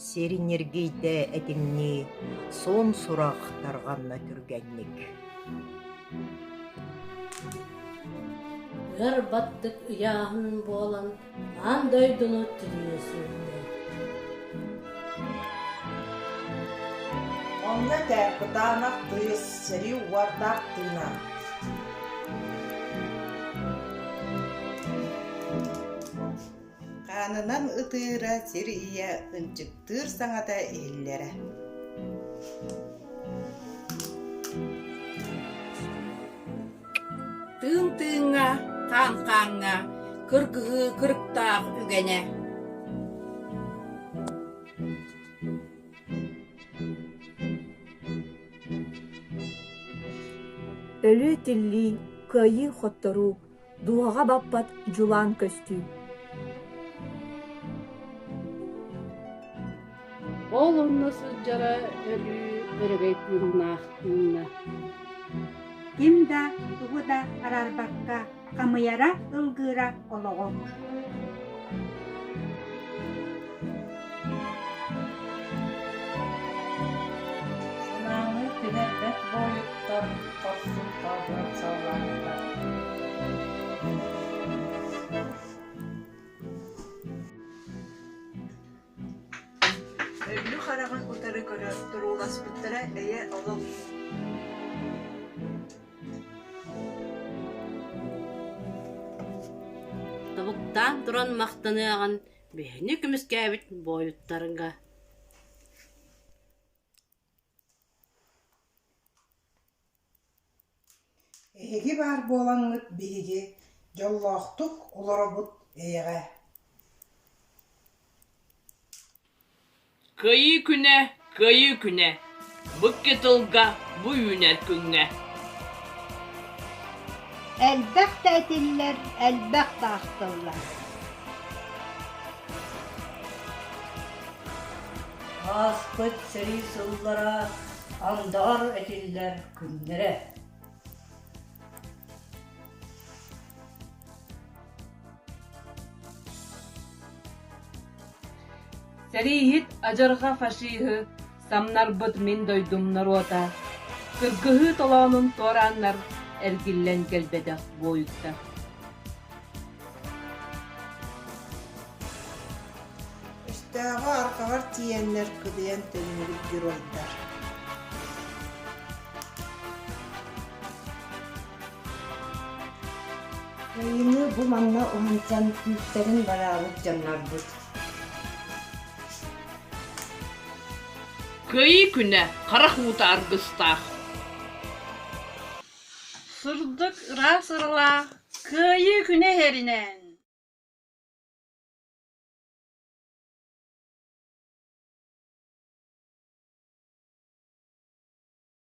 серинергейде этиңни сон сурах тарганна түргенник. Гыр баттык ыяһын болан, андай дуну тиресинде. Онна тәпітанақ тыйыз сірі уардақ тыйна. Қанынан ұтыра сірия үнчіктір саңата еллері. Тың-тыңа, қан-қанға, кыргығы кырықтақ үгене. Өлі тілі, көйі хоттору, дуаға баппат жулан көстү. Ол онна сылжара өлі өрігей күрінақтыңна. Кимда тугуда арарбакка камыяра ылгыра ологом. Сынаңы тінәбет бойыттар қосын қабырат сауланықтар. Өлі қараған ұтары көрі тұрулас бүттірі әйе олық. Табыктан туран мақтаны аған бәйіні күміске әбіт бойыттарыңға. Эги бар болаңыт биги жоллоқтук уларабут эйге. Кайы күне, бұк кетілға, бұ үйнер күнге. Әлбәқті әтелілер, әлбәқті ақтылар. Аспыт сірі сыллара андар әтелілер күндері. Сәрейхит ажарға фашиһы, самнар бұд мен дойдум нарота. Кыргыһы толоонун тораннар әргиллен келбедек бойытта. Үстәға арқағар тиеннер күдейен төніріп жүр ойдар. Кайыны бұл манна оңынсан күлтерін баралып жаннар бұд. Кайы күне, қарақ мұта арғыстақ. Сырдык ра сырла, кайы күне херинен.